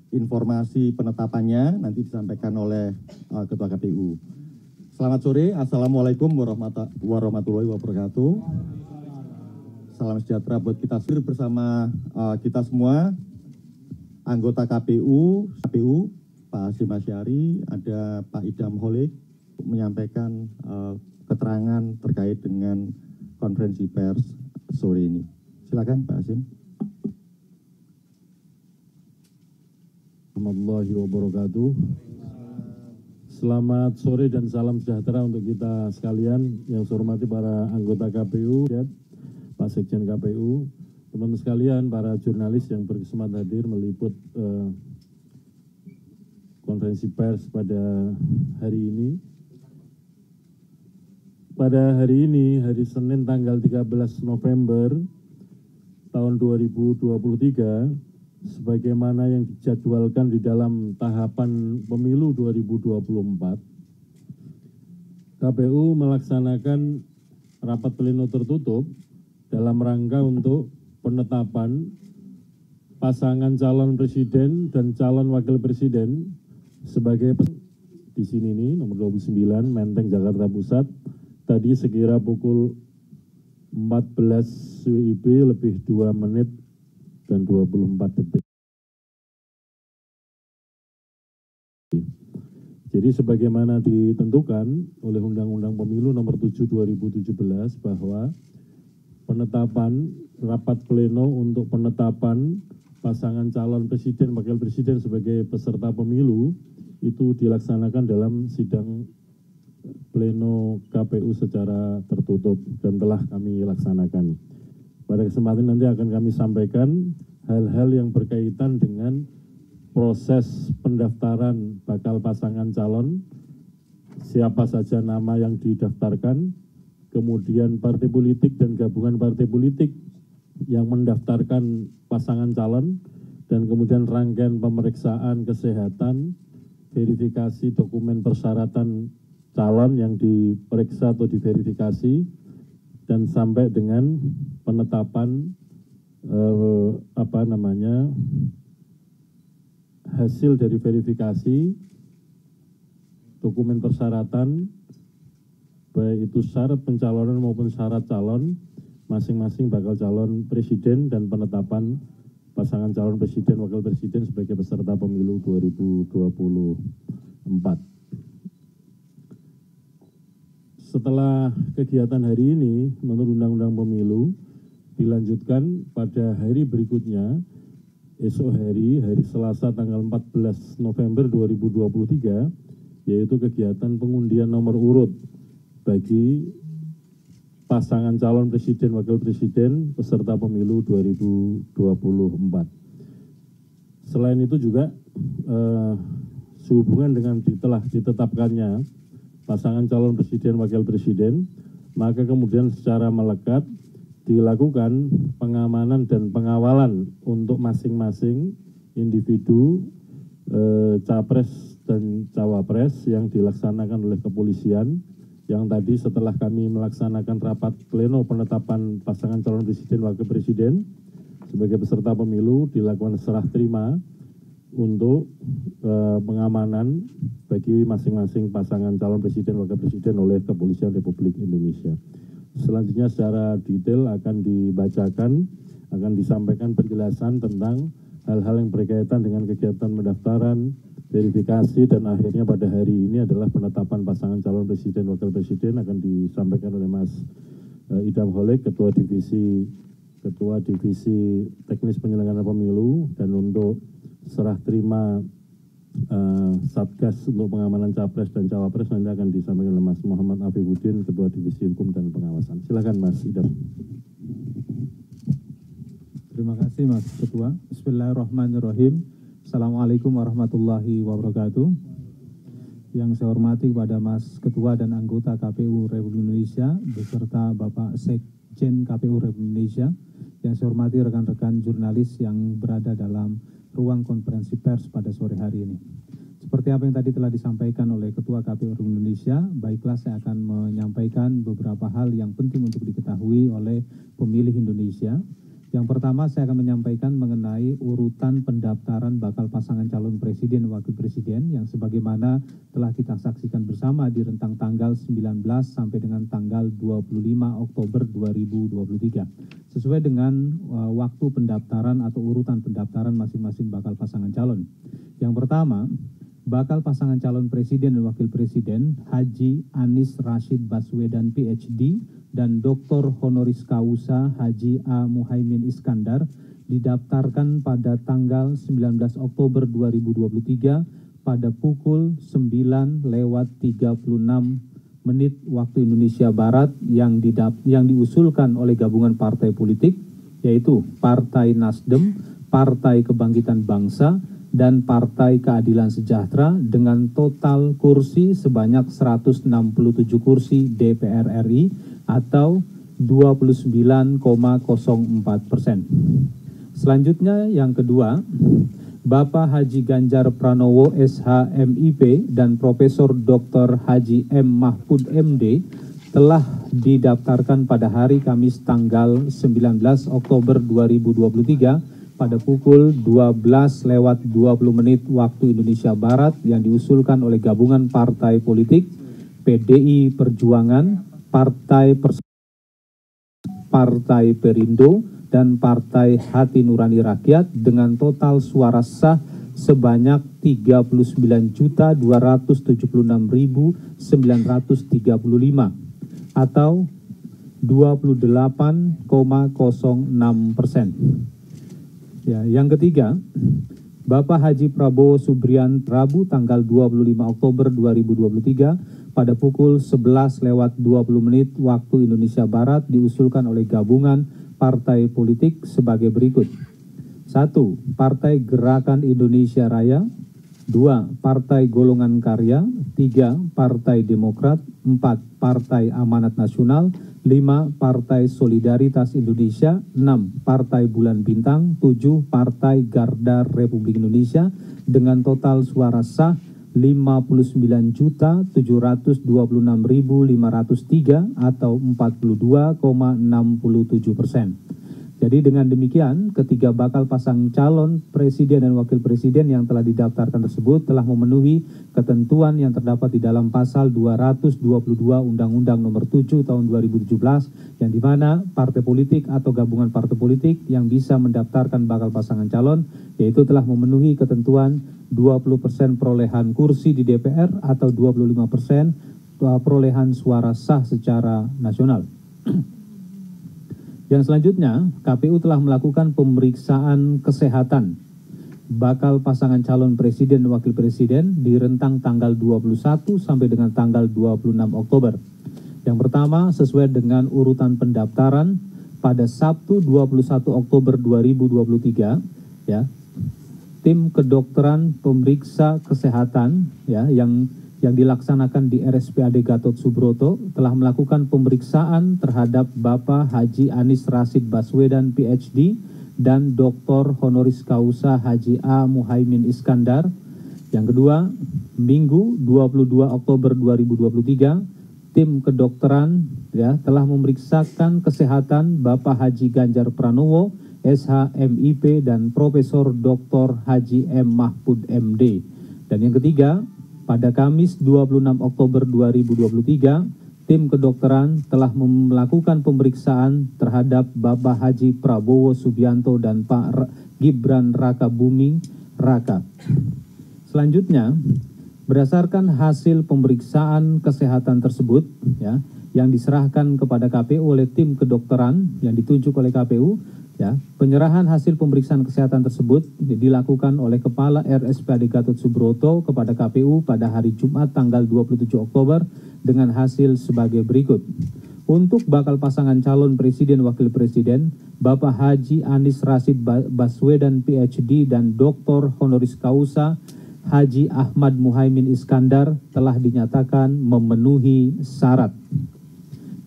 informasi penetapannya nanti disampaikan oleh Ketua KPU. Selamat sore, Assalamualaikum warahmatullahi wabarakatuh. Salam sejahtera buat kita bersama kita semua, anggota KPU, Pak Hasyim Asy'ari, ada Pak Idham Holik, menyampaikan keterangan terkait dengan konferensi pers sore ini. Silakan Pak Hasyim. Warahmatullahi wabarakatuh. Selamat sore dan salam sejahtera untuk kita sekalian. Yang saya hormati para anggota KPU, Pak Sekjen KPU, teman-teman sekalian, para jurnalis yang berkesempatan hadir meliput konferensi pers pada hari ini. Pada hari ini, hari Senin tanggal 13 November tahun 2023, sebagaimana yang dijadwalkan di dalam tahapan pemilu 2024, KPU melaksanakan rapat pleno tertutup dalam rangka untuk penetapan pasangan calon presiden dan calon wakil presiden sebagai di sini nih, nomor 29, Menteng, Jakarta Pusat, tadi sekira pukul 14 WIB lebih 2 menit dan 24 detik. Jadi sebagaimana ditentukan oleh Undang-Undang Pemilu nomor 7 2017 bahwa penetapan rapat pleno untuk penetapan pasangan calon presiden wakil presiden sebagai peserta pemilu itu dilaksanakan dalam sidang pleno KPU secara tertutup dan telah kami laksanakan. Pada kesempatan nanti akan kami sampaikan hal-hal yang berkaitan dengan proses pendaftaran bakal pasangan calon, siapa saja nama yang didaftarkan, kemudian partai politik dan gabungan partai politik yang mendaftarkan pasangan calon, dan kemudian rangkaian pemeriksaan kesehatan, verifikasi dokumen persyaratan calon yang diperiksa atau diverifikasi, dan sampai dengan penetapan hasil dari verifikasi dokumen persyaratan, baik itu syarat pencalonan maupun syarat calon masing-masing bakal calon presiden dan penetapan pasangan calon presiden wakil presiden sebagai peserta pemilu 2024. Setelah kegiatan hari ini, menurut Undang-Undang Pemilu, dilanjutkan pada hari berikutnya, esok hari Selasa tanggal 14 November 2023, yaitu kegiatan pengundian nomor urut bagi pasangan calon presiden wakil presiden peserta pemilu 2024. Selain itu juga sehubungan dengan telah ditetapkannya pasangan calon presiden wakil presiden, maka kemudian secara melekat dilakukan pengamanan dan pengawalan untuk masing-masing individu capres dan cawapres yang dilaksanakan oleh kepolisian, yang tadi setelah kami melaksanakan rapat pleno penetapan pasangan calon presiden wakil presiden sebagai peserta pemilu, dilakukan serah terima untuk pengamanan bagi masing-masing pasangan calon presiden wakil presiden oleh Kepolisian Republik Indonesia. Selanjutnya secara detail akan dibacakan, akan disampaikan penjelasan tentang hal-hal yang berkaitan dengan kegiatan pendaftaran, verifikasi, dan akhirnya pada hari ini adalah penetapan pasangan calon presiden wakil presiden akan disampaikan oleh Mas Idham Holik, Ketua Divisi Teknis Penyelenggaraan Pemilu, dan untuk serah terima Satgas untuk pengamanan Capres dan Cawapres nanti akan disampaikan oleh Mas Muhammad Afifuddin, Ketua Divisi Hukum dan Pengawasan. Silakan Mas Idham. Terima kasih Mas Ketua. Bismillahirrahmanirrahim. Assalamualaikum warahmatullahi wabarakatuh. Yang saya hormati kepada Mas Ketua dan anggota KPU Republik Indonesia beserta Bapak Sekjen KPU Republik Indonesia. Yang saya hormati rekan-rekan jurnalis yang berada dalam ruang konferensi pers pada sore hari ini. Seperti apa yang tadi telah disampaikan oleh Ketua KPU Republik Indonesia, baiklah saya akan menyampaikan beberapa hal yang penting untuk diketahui oleh pemilih Indonesia Yang pertama saya akan menyampaikan mengenai urutan pendaftaran bakal pasangan calon presiden dan wakil presiden yang sebagaimana telah kita saksikan bersama di rentang tanggal 19 sampai dengan tanggal 25 Oktober 2023. Sesuai dengan waktu pendaftaran atau urutan pendaftaran masing-masing bakal pasangan calon. Yang pertama, bakal pasangan calon presiden dan wakil presiden Haji Anies Rashid Baswedan PhD dan Dr. Honoris Causa Haji A. Muhaimin Iskandar didaftarkan pada tanggal 19 Oktober 2023 pada pukul 9:36 waktu Indonesia Barat yang diusulkan oleh gabungan partai politik, yaitu Partai Nasdem, Partai Kebangkitan Bangsa, dan Partai Keadilan Sejahtera dengan total kursi sebanyak 167 kursi DPR RI atau 29,04%. Selanjutnya yang kedua, Bapak Haji Ganjar Pranowo SH MIP dan Profesor Dr. Haji M. Mahfud MD telah didaftarkan pada hari Kamis tanggal 19 Oktober 2023 pada pukul 12:20 waktu Indonesia Barat yang diusulkan oleh gabungan partai politik PDI Perjuangan, Partai Perindo, dan Partai Hati Nurani Rakyat dengan total suara sah sebanyak 39.276.935 atau 28,06%. Ya, yang ketiga, Bapak Haji Prabowo Subianto Rabu tanggal 25 Oktober 2023 pada pukul 11:20 waktu Indonesia Barat diusulkan oleh gabungan partai politik sebagai berikut. 1. Partai Gerakan Indonesia Raya. 2. Partai Golongan Karya. 3. Partai Demokrat. 4. Partai Amanat Nasional. 5. Partai Solidaritas Indonesia. 6. Partai Bulan Bintang. 7. Partai Garda Republik Indonesia dengan total suara sah 59.726.503 atau 42,67%. Jadi dengan demikian, ketiga bakal pasang calon presiden dan wakil presiden yang telah didaftarkan tersebut telah memenuhi ketentuan yang terdapat di dalam pasal 222 Undang-Undang Nomor 7 Tahun 2017, yang dimana partai politik atau gabungan partai politik yang bisa mendaftarkan bakal pasangan calon, yaitu telah memenuhi ketentuan 20% perolehan kursi di DPR atau 25% perolehan suara sah secara nasional. Yang selanjutnya, KPU telah melakukan pemeriksaan kesehatan bakal pasangan calon presiden dan wakil presiden di rentang tanggal 21 sampai dengan tanggal 26 Oktober. Yang pertama, sesuai dengan urutan pendaftaran pada Sabtu 21 Oktober 2023, ya, tim kedokteran pemeriksa kesehatan ya yang dilaksanakan di RSPAD Gatot Subroto telah melakukan pemeriksaan terhadap Bapak Haji Anies Rashid Baswedan PhD dan Dr. Honoris Causa Haji A. Muhaimin Iskandar. Yang kedua, Minggu 22 Oktober 2023, tim kedokteran ya telah memeriksakan kesehatan Bapak Haji Ganjar Pranowo SH MIP dan Profesor Dr. Haji M. Mahfud MD. Dan yang ketiga, pada Kamis 26 Oktober 2023, tim kedokteran telah melakukan pemeriksaan terhadap Bapak Haji Prabowo Subianto dan Pak Gibran Raka Buming Raka. Selanjutnya, berdasarkan hasil pemeriksaan kesehatan tersebut, ya, yang diserahkan kepada KPU oleh tim kedokteran yang ditunjuk oleh KPU, ya, penyerahan hasil pemeriksaan kesehatan tersebut dilakukan oleh Kepala RSPAD Gatot Subroto kepada KPU pada hari Jumat tanggal 27 Oktober dengan hasil sebagai berikut. Untuk bakal pasangan calon presiden wakil presiden, Bapak Haji Anies Rashid Baswedan PhD dan Dr. Honoris Causa Haji Ahmad Muhaimin Iskandar telah dinyatakan memenuhi syarat.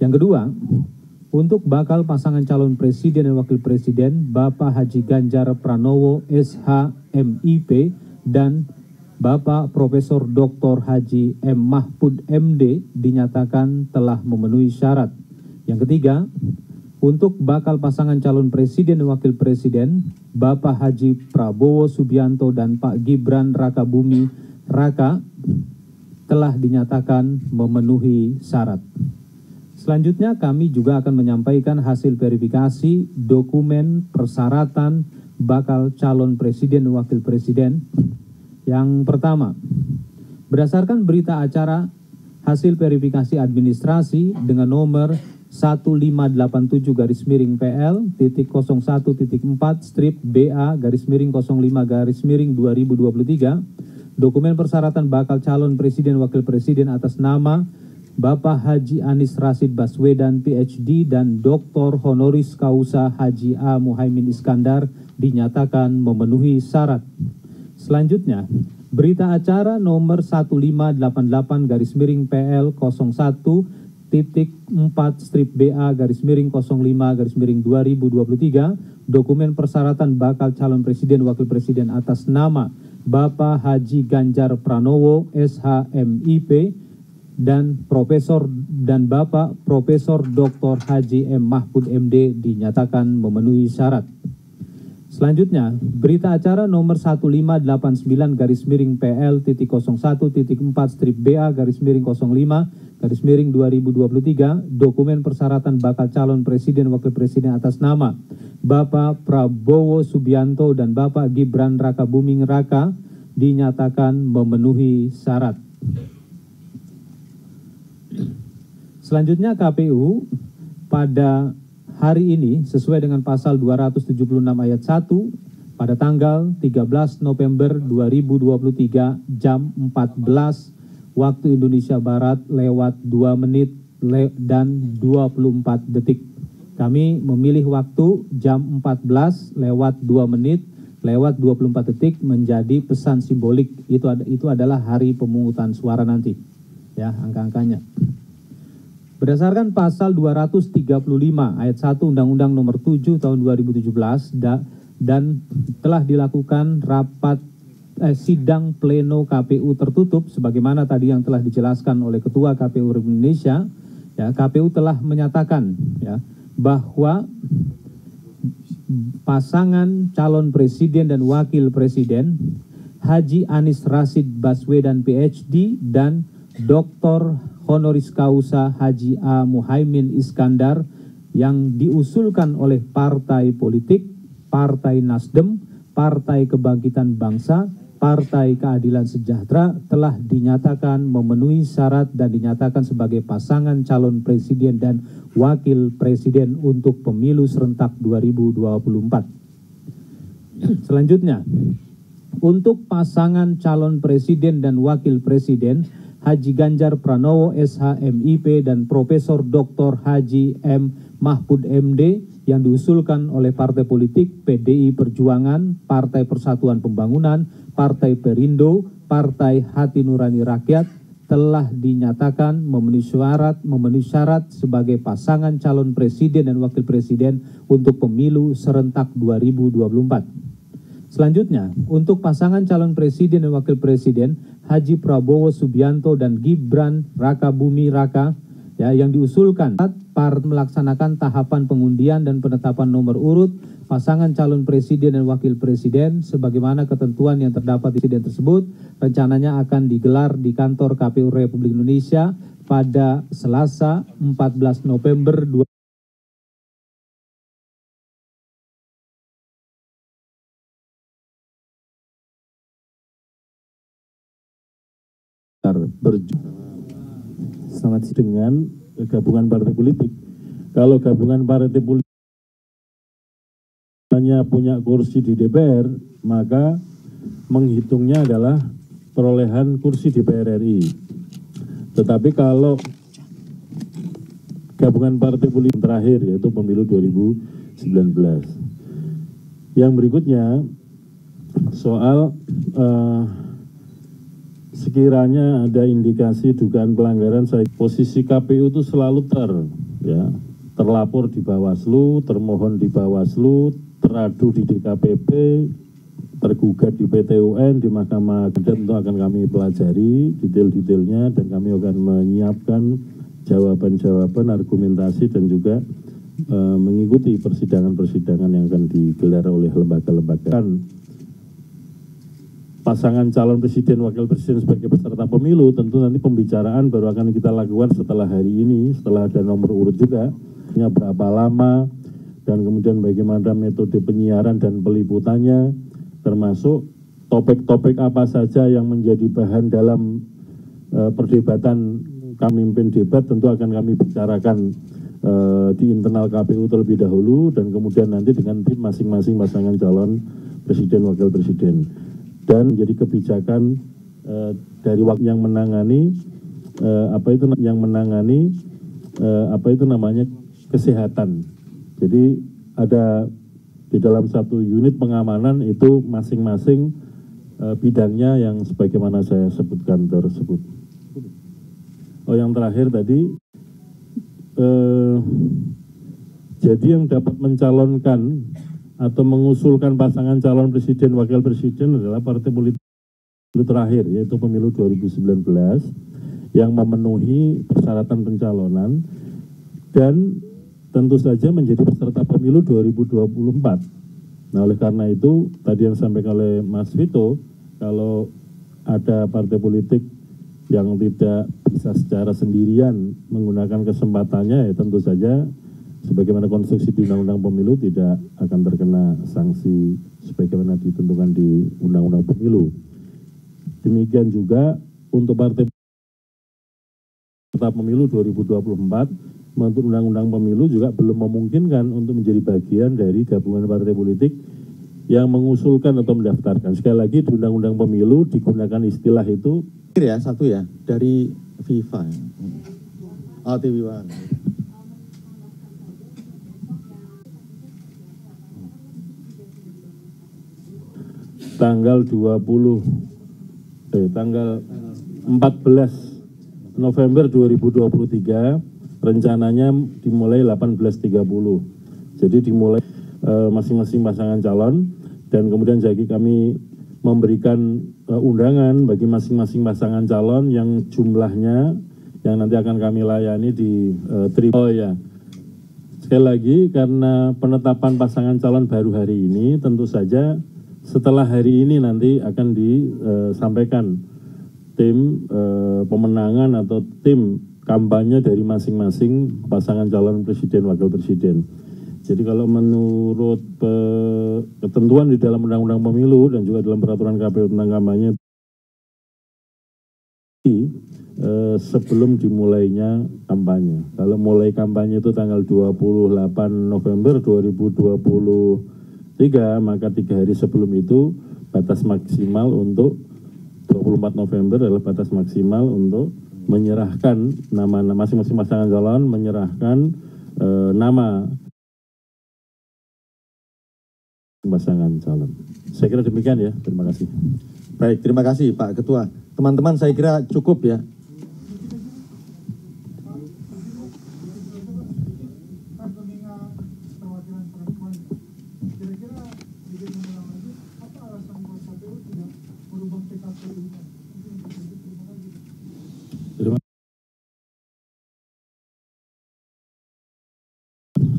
Yang kedua, untuk bakal pasangan calon presiden dan wakil presiden, Bapak Haji Ganjar Pranowo SH MIP dan Bapak Profesor Dr. Haji M. Mahfud MD dinyatakan telah memenuhi syarat. Yang ketiga, untuk bakal pasangan calon presiden dan wakil presiden Bapak Haji Prabowo Subianto dan Pak Gibran Rakabuming Raka telah dinyatakan memenuhi syarat. Selanjutnya kami juga akan menyampaikan hasil verifikasi dokumen persyaratan bakal calon presiden dan wakil presiden. Yang pertama, berdasarkan berita acara hasil verifikasi administrasi dengan nomor 1587-4/BA-05-03/2023, dokumen persyaratan bakal calon presiden wakil presiden atas nama Bapak Haji Anies Rashid Baswedan PhD dan Dr. Honoris Causa Haji A. Muhaimin Iskandar dinyatakan memenuhi syarat. Selanjutnya, berita acara nomor 1588-4/BA-05-2023, dokumen persyaratan bakal calon presiden wakil presiden atas nama Bapak Haji Ganjar Pranowo SH.MIP dan Bapak Profesor Dr. Haji M. Mahfud MD dinyatakan memenuhi syarat. Selanjutnya, berita acara nomor 1589-PL.01.4/BA-05-2023, dokumen persyaratan bakal calon presiden wakil presiden atas nama Bapak Prabowo Subianto dan Bapak Gibran Rakabuming Raka dinyatakan memenuhi syarat. Selanjutnya KPU pada hari ini sesuai dengan pasal 276 ayat 1 pada tanggal 13 November 2023 jam 14 waktu Indonesia Barat lewat 2 menit dan 24 detik. Kami memilih waktu jam 14 lewat 2 menit lewat 24 detik menjadi pesan simbolik. Itu adalah hari pemungutan suara nanti. Ya, angka-angkanya. Berdasarkan pasal 235 ayat 1 Undang-Undang Nomor 7 Tahun 2017 dan telah dilakukan sidang pleno KPU tertutup sebagaimana tadi yang telah dijelaskan oleh Ketua KPU Republik Indonesia, ya, KPU telah menyatakan ya bahwa pasangan calon presiden dan wakil presiden Haji Anies Rashid Baswedan PhD dan Dr. Honoris Causa Haji A. Muhaimin Iskandar yang diusulkan oleh partai politik, Partai Nasdem, Partai Kebangkitan Bangsa, Partai Keadilan Sejahtera telah dinyatakan memenuhi syarat dan dinyatakan sebagai pasangan calon presiden dan wakil presiden untuk pemilu serentak 2024. Selanjutnya, untuk pasangan calon presiden dan wakil presiden Haji Ganjar Pranowo SH.MIP dan Profesor Dr. Haji M. Mahfud MD yang diusulkan oleh partai politik PDI Perjuangan, Partai Persatuan Pembangunan, Partai Perindo, Partai Hati Nurani Rakyat telah dinyatakan memenuhi syarat sebagai pasangan calon presiden dan wakil presiden untuk pemilu serentak 2024. Selanjutnya, untuk pasangan calon presiden dan wakil presiden Haji Prabowo Subianto dan Gibran Rakabuming Raka ya, yang diusulkan melaksanakan tahapan pengundian dan penetapan nomor urut pasangan calon presiden dan wakil presiden sebagaimana ketentuan yang terdapat di presiden tersebut rencananya akan digelar di kantor KPU Republik Indonesia pada Selasa 14 November 2023. Sangat dengan gabungan partai politik. Kalau gabungan partai politik hanya punya kursi di DPR, maka menghitungnya adalah perolehan kursi DPR RI. Tetapi kalau gabungan partai politik terakhir yaitu pemilu 2019. Yang berikutnya soal sekiranya ada indikasi dugaan pelanggaran, posisi KPU itu selalu terlapor di Bawaslu, termohon di Bawaslu, teradu di DKPP, tergugat di PT UN, di Mahkamah Adat. Tentu akan kami pelajari detail-detailnya dan kami akan menyiapkan jawaban-jawaban, argumentasi dan juga mengikuti persidangan-persidangan yang akan digelar oleh lembaga-lembaga. Pasangan calon presiden, wakil presiden sebagai peserta pemilu, tentu nanti pembicaraan baru akan kita lakukan setelah hari ini, setelah ada nomor urut juga, berapa lama, dan kemudian bagaimana metode penyiaran dan peliputannya, termasuk topik-topik apa saja yang menjadi bahan dalam perdebatan kami mimpin debat, tentu akan kami bicarakan di internal KPU terlebih dahulu, dan kemudian nanti dengan tim masing-masing pasangan calon presiden, wakil presiden. Dan menjadi kebijakan dari wakil yang menangani kesehatan. Jadi ada di dalam satu unit pengamanan itu masing-masing bidangnya yang sebagaimana saya sebutkan tersebut. Oh, yang terakhir tadi, jadi yang dapat mencalonkan atau mengusulkan pasangan calon presiden, wakil presiden adalah partai politik terakhir, yaitu pemilu 2019 yang memenuhi persyaratan pencalonan dan tentu saja menjadi peserta pemilu 2024. Nah, oleh karena itu, tadi yang disampaikan oleh Mas Vito, kalau ada partai politik yang tidak bisa secara sendirian menggunakan kesempatannya, ya tentu saja sebagaimana konstruksi di Undang-Undang Pemilu tidak akan terkena sanksi sebagaimana ditentukan di Undang-Undang Pemilu. Demikian juga untuk partai peserta pemilu 2024, menurut Undang-Undang Pemilu juga belum memungkinkan untuk menjadi bagian dari gabungan partai politik yang mengusulkan atau mendaftarkan. Sekali lagi di Undang-Undang Pemilu digunakan istilah itu. Ya, satu ya, dari FIFA. Oh, TV One. Tanggal 14 November 2023, rencananya dimulai 18.30. Jadi dimulai masing-masing pasangan calon, dan kemudian jadi kami memberikan undangan bagi masing-masing pasangan calon yang jumlahnya yang nanti akan kami layani di Oh ya, sekali lagi karena penetapan pasangan calon baru hari ini, tentu saja setelah hari ini nanti akan disampaikan tim pemenangan atau tim kampanye dari masing-masing pasangan calon presiden, wakil presiden. Jadi kalau menurut ketentuan di dalam Undang-Undang Pemilu dan juga dalam peraturan KPU tentang kampanye, sebelum dimulainya kampanye. Kalau mulai kampanye itu tanggal 28 November 2023, maka 3 hari sebelum itu batas maksimal untuk 24 November adalah batas maksimal untuk menyerahkan nama masing-masing pasangan calon, menyerahkan nama pasangan calon. Saya kira demikian ya, terima kasih. Baik, terima kasih Pak Ketua. Teman-teman, saya kira cukup ya.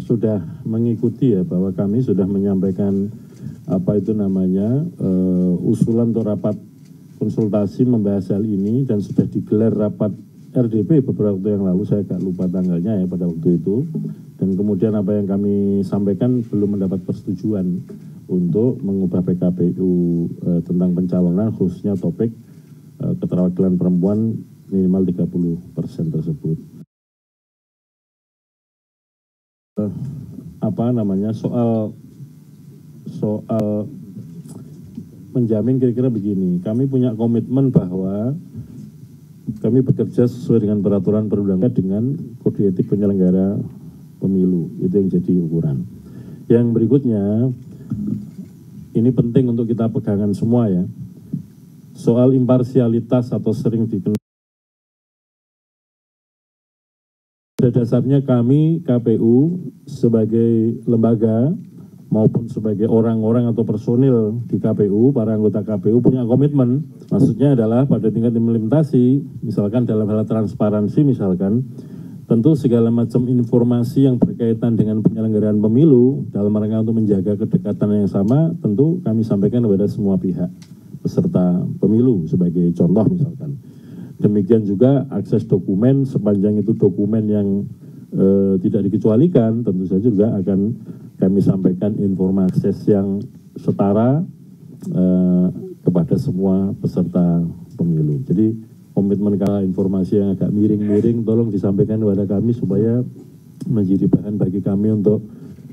Sudah mengikuti ya, bahwa kami sudah menyampaikan usulan untuk rapat konsultasi membahas hal ini, dan sudah digelar rapat RDP beberapa waktu yang lalu, saya agak lupa tanggalnya ya pada waktu itu, dan kemudian apa yang kami sampaikan belum mendapat persetujuan untuk mengubah PKPU tentang pencalonan, khususnya topik keterwakilan perempuan minimal 30% tersebut. Soal menjamin kira-kira begini, kami punya komitmen bahwa kami bekerja sesuai dengan peraturan perundang-undangan dengan kode etik penyelenggara pemilu, itu yang jadi ukuran. Yang berikutnya, ini penting untuk kita pegangan semua ya, soal imparsialitas atau sering dikenal. Pada dasarnya kami KPU sebagai lembaga maupun sebagai orang-orang atau personil di KPU, para anggota KPU punya komitmen. Maksudnya adalah pada tingkat implementasi, misalkan dalam hal transparansi misalkan, tentu segala macam informasi yang berkaitan dengan penyelenggaraan pemilu dalam rangka untuk menjaga kedekatan yang sama, tentu kami sampaikan kepada semua pihak peserta pemilu sebagai contoh misalkan. Demikian juga akses dokumen, sepanjang itu dokumen yang tidak dikecualikan, tentu saja juga akan kami sampaikan informasi akses yang setara kepada semua peserta pemilu. Jadi komitmen kala informasi yang agak miring-miring tolong disampaikan kepada kami supaya menjadi bahan bagi kami untuk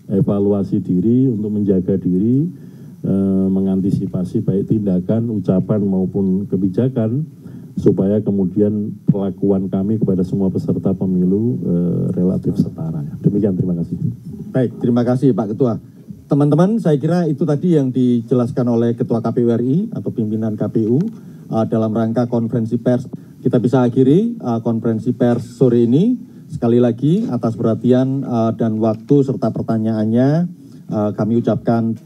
evaluasi diri, untuk menjaga diri, mengantisipasi baik tindakan, ucapan maupun kebijakan, supaya kemudian perlakuan kami kepada semua peserta pemilu relatif setara. Demikian, terima kasih. Baik, terima kasih Pak Ketua. Teman-teman, saya kira itu tadi yang dijelaskan oleh Ketua KPU RI atau pimpinan KPU dalam rangka konferensi pers. Kita bisa akhiri konferensi pers sore ini. Sekali lagi atas perhatian dan waktu serta pertanyaannya kami ucapkan